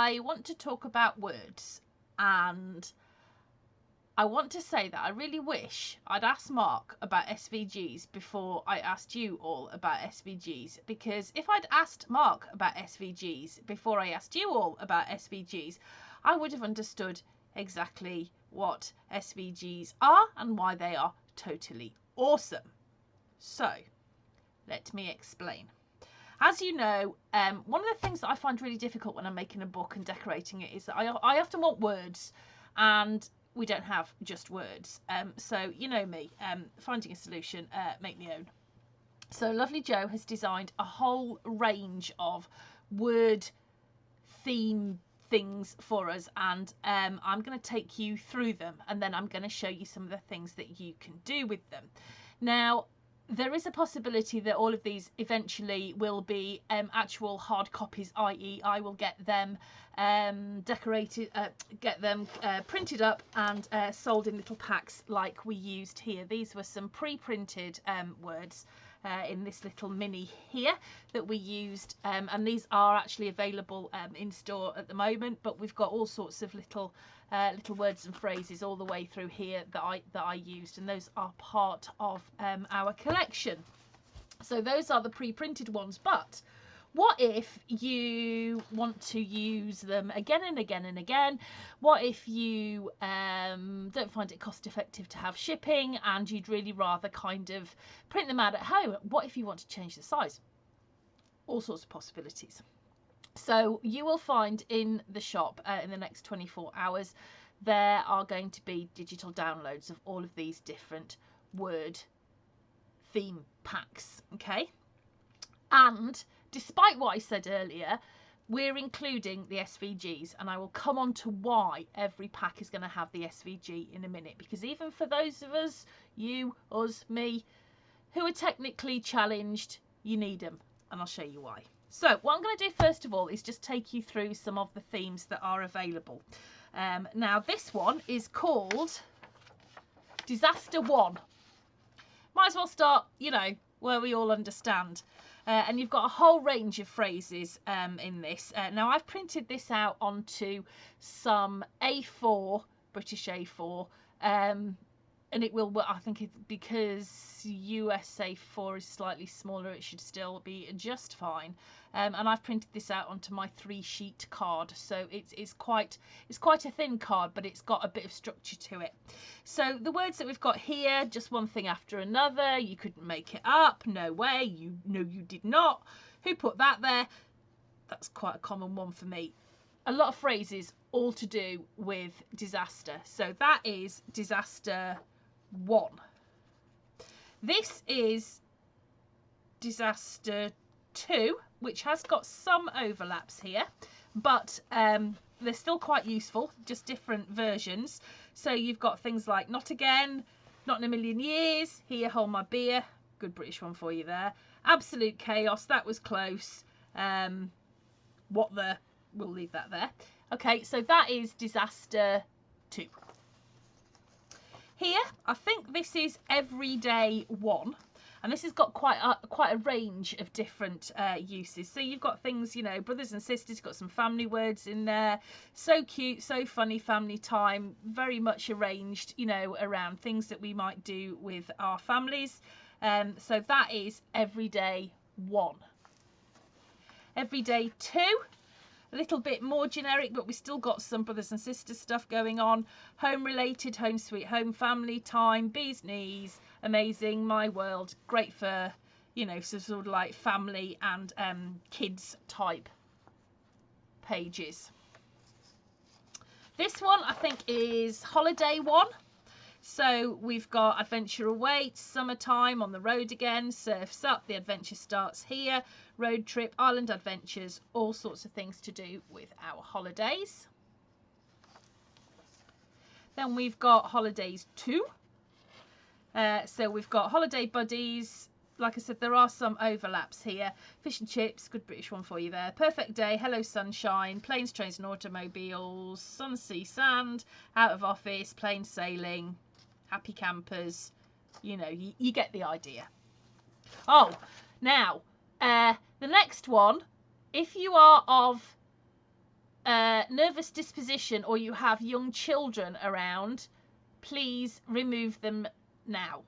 I want to talk about words, and I want to say that I really wish I'd asked Mark about SVGs before I asked you all about SVGs, because if I'd asked Mark about SVGs before I asked you all about SVGs, I would have understood exactly what SVGs are and why they are totally awesome. So, let me explain. As you know, one of the things that I find really difficult when I'm making a book and decorating it is that I often want words, and we don't have just words. So you know me, finding a solution, make my own. So Lovely Jo has designed a whole range of word theme things for us, and I'm going to take you through them, and then I'm going to show you some of the things that you can do with them. Now, there is a possibility that all of these eventually will be actual hard copies, i.e. I will get them decorated, get them printed up and sold in little packs like we used here. These were some pre-printed words in this little mini here that we used, and these are actually available in store at the moment, but we've got all sorts of little words and phrases all the way through here that I used, and those are part of our collection. So those are the pre-printed ones, but what if you want to use them again and again and again? What if you don't find it cost effective to have shipping and you'd really rather kind of print them out at home? What if you want to change the size? All sorts of possibilities. So you will find in the shop in the next 24 hours, there are going to be digital downloads of all of these different word theme packs, okay? And despite what I said earlier, we're including the SVGs, and I will come on to why every pack is going to have the SVG in a minute, because even for those of us, you, us, me, who are technically challenged, you need them, and I'll show you why. So what I'm going to do first of all is just take you through some of the themes that are available. Now this one is called Disaster 1. Might as well start, you know, where we all understand. And you've got a whole range of phrases in this. Now I've printed this out onto some A4, British A4, and it will, I think, because USA 4 is slightly smaller, it should still be just fine. And I've printed this out onto my 3-sheet card, so it's quite a thin card, but it's got a bit of structure to it. So the words that we've got here, just one thing after another. You couldn't make it up. No way. You did not. Who put that there? That's quite a common one for me. A lot of phrases all to do with disaster. So that is disaster 1. This is disaster 2, which has got some overlaps here, but they're still quite useful, just different versions. So you've got things like not again, not in a million years, here, hold my beer, good British one for you there. Absolute chaos, that was close. What the, we'll leave that there. Okay, so that is disaster 2. Here, I think this is everyday 1, and this has got quite a range of different uses. So you've got things, you know, brothers and sisters, got some family words in there. So cute, so funny, family time, very much arranged, you know, around things that we might do with our families. So that is everyday 1. Everyday 2. A little bit more generic, but we still got some brothers and sisters stuff going on. Home related, home sweet home, family time, bee's knees, amazing, my world, great for, you know, sort of like family and kids type pages. This one I think is holiday 1. So we've got adventure awaits, summertime, on the road again, surfs up, the adventure starts here, road trip, island adventures, all sorts of things to do with our holidays. Then we've got holidays 2. So we've got holiday buddies. Like I said, there are some overlaps here. Fish and chips, good British one for you there. Perfect day, hello sunshine, planes, trains and automobiles, sun, sea, sand, out of office, plain sailing, happy campers. You know, you get the idea. Oh, now, the next one, if you are of nervous disposition or you have young children around, please remove them now,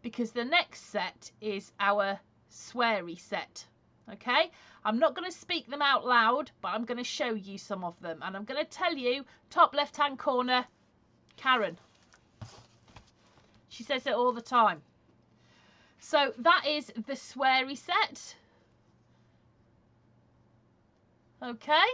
because the next set is our sweary set. Okay, I'm not going to speak them out loud, but I'm going to show you some of them, and I'm going to tell you, top left hand corner, Karen. She says it all the time. So that is the sweary set. Okay.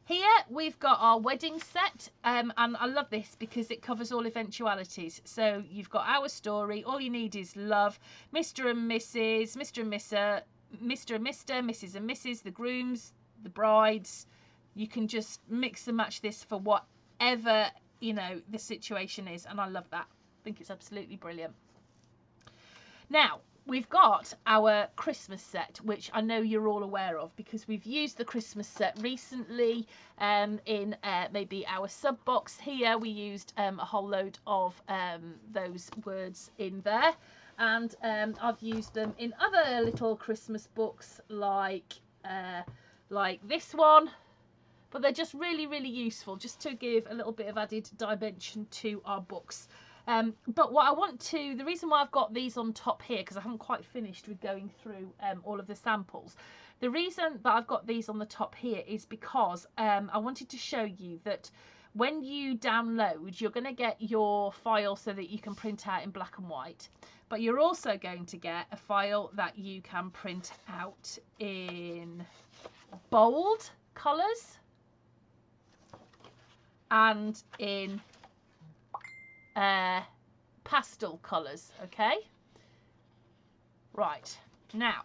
Here we've got our wedding set, and I love this because it covers all eventualities. So you've got our story, all you need is love, Mr. and Mrs, Mr. and Mr, Mr. and Mr, Mrs. and Mrs, the grooms, the brides. You can just mix and match this for whatever, you know, the situation is, and I love that. I think it's absolutely brilliant. Now, we've got our Christmas set, which I know you're all aware of because we've used the Christmas set recently in maybe our sub box here. We used a whole load of those words in there, and I've used them in other little Christmas books like this one, but they're just really, really useful just to give a little bit of added dimension to our books. But what I want to, the reason why I've got these on top here, because I haven't quite finished with going through all of the samples. The reason that I've got these on the top here is because I wanted to show you that when you download, you're going to get your file so that you can print out in black and white. But you're also going to get a file that you can print out in bold colours and in pastel colours. Okay, right, now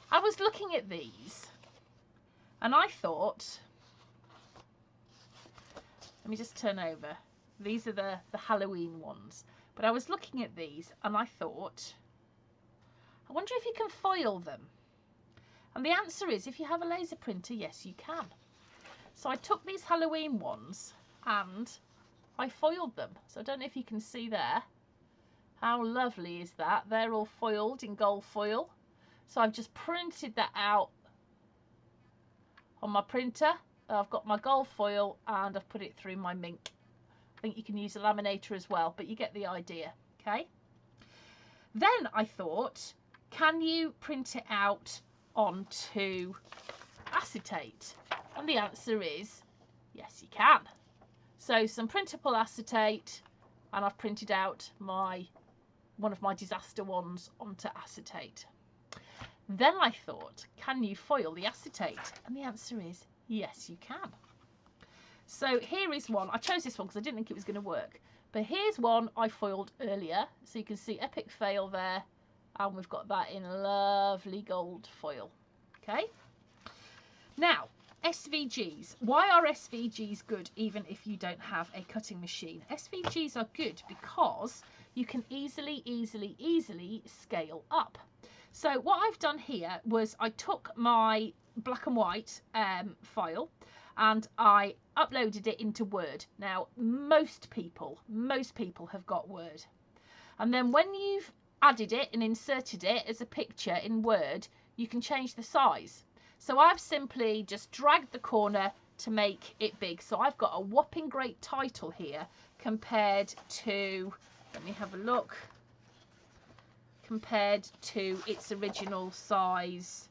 I was looking at these and I thought, let me just turn over, these are the Halloween ones, but I was looking at these and I thought, I wonder if you can foil them, and the answer is, if you have a laser printer, yes you can. So I took these Halloween ones and I foiled them. So I don't know if you can see there. How lovely is that? They're all foiled in gold foil. So I've just printed that out on my printer. I've got my gold foil and I've put it through my Mink. I think you can use a laminator as well, but you get the idea. Okay. Then I thought, can you print it out onto acetate? And the answer is, yes you can. So some printable acetate, and I've printed out one of my disaster ones onto acetate. Then I thought, can you foil the acetate? And the answer is, yes you can. So here is one. I chose this one because I didn't think it was going to work. But here's one I foiled earlier. So you can see epic fail there. And we've got that in lovely gold foil. Okay. Now, SVGs. Why are SVGs good even if you don't have a cutting machine? SVGs are good because you can easily scale up. So what I've done here was I took my black and white file and I uploaded it into Word. Now most people have got Word, and then when you've added it and inserted it as a picture in Word, you can change the size. So I've simply just dragged the corner to make it big. So I've got a whopping great title here compared to, let me have a look, compared to its original size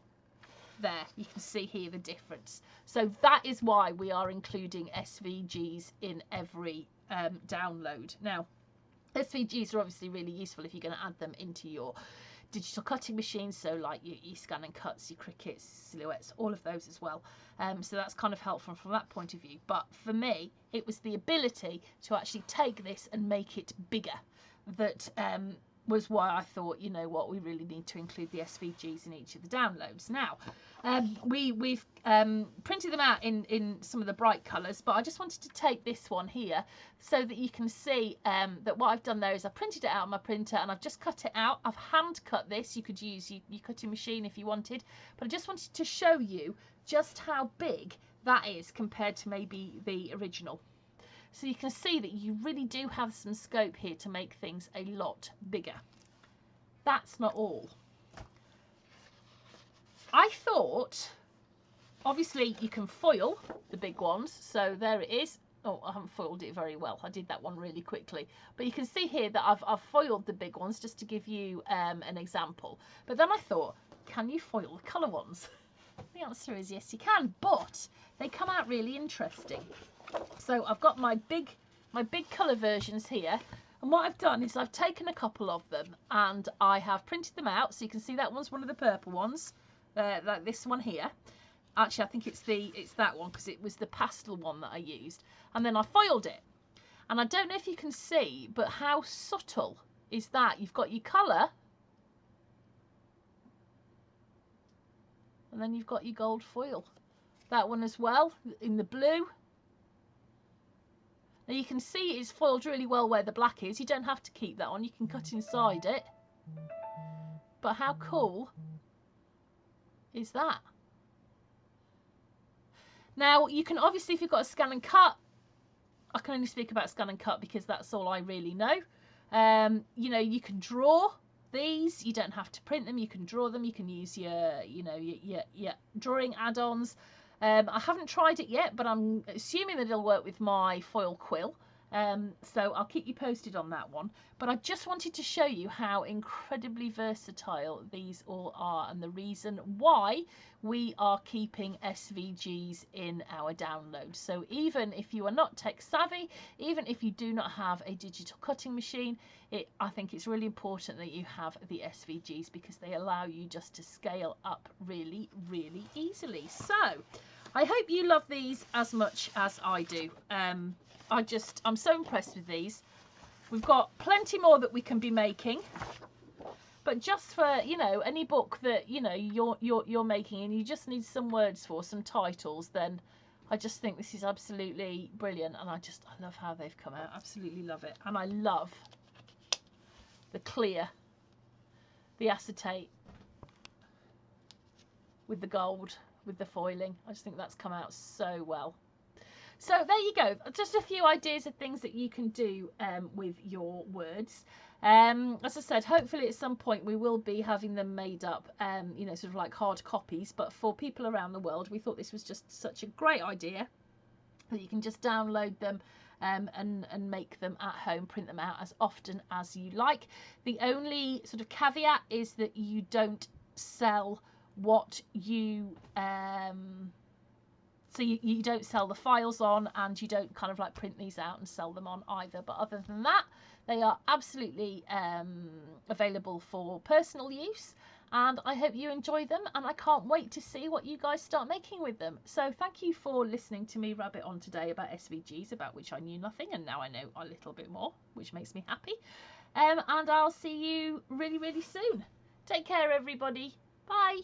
there. You can see here the difference. So that is why we are including SVGs in every download. Now, SVGs are obviously really useful if you're going to add them into your digital cutting machines, so like your scan and cuts, your crickets, silhouettes, all of those as well. So that's kind of helpful from that point of view. But for me, it was the ability to actually take this and make it bigger that was why I thought, you know what, we really need to include the SVGs in each of the downloads. Now, we've printed them out in some of the bright colours, but I just wanted to take this one here so that you can see that what I've done there is I printed it out on my printer and I've just cut it out. I've hand cut this. You could use your cutting machine if you wanted, but I just wanted to show you just how big that is compared to maybe the original. So you can see that you really do have some scope here to make things a lot bigger. That's not all. I thought, obviously you can foil the big ones, so there it is. Oh, I haven't foiled it very well. I did that one really quickly. But you can see here that I've foiled the big ones just to give you an example. But then I thought, can you foil the colour ones? The answer is yes, you can, but they come out really interesting. So I've got my big colour versions here. And what I've done is I've taken a couple of them and I have printed them out. So you can see that one's one of the purple ones, like this one here. Actually, I think it's that one because it was the pastel one that I used. And then I foiled it. And I don't know if you can see, but how subtle is that? You've got your colour. And then you've got your gold foil. That one as well, in the blue. Now you can see it's foiled really well where the black is. You don't have to keep that on. You can cut inside it. But how cool is that? Now, you can obviously, if you've got a scan and cut, I can only speak about scan and cut because that's all I really know. You know, you can draw these. You don't have to print them. You can draw them. You can use your, you know, your drawing add-ons. I haven't tried it yet, but I'm assuming that it'll work with my foil quill. So I'll keep you posted on that one. But I just wanted to show you how incredibly versatile these all are and the reason why we are keeping SVGs in our download. So even if you are not tech savvy, even if you do not have a digital cutting machine, I think it's really important that you have the SVGs because they allow you just to scale up really, really easily. So I hope you love these as much as I do. I'm so impressed with these. We've got plenty more that we can be making, but just for, you know, any book that, you know, you're making and you just need some words for, some titles, then I just think this is absolutely brilliant. And I love how they've come out. Absolutely love it. And I love the clear, the acetate with the gold, with the foiling. I just think that's come out so well. So there you go, just a few ideas of things that you can do with your words. As I said, hopefully at some point we will be having them made up, you know, sort of like hard copies. But for people around the world, we thought this was just such a great idea that you can just download them and make them at home, print them out as often as you like. The only sort of caveat is that you don't sell what you... So you don't sell the files on, and you don't kind of like print these out and sell them on either. But other than that, they are absolutely available for personal use. And I hope you enjoy them. And I can't wait to see what you guys start making with them. So thank you for listening to me rabbit on today about SVGs, about which I knew nothing. And now I know a little bit more, which makes me happy. And I'll see you really, really soon. Take care, everybody. Bye.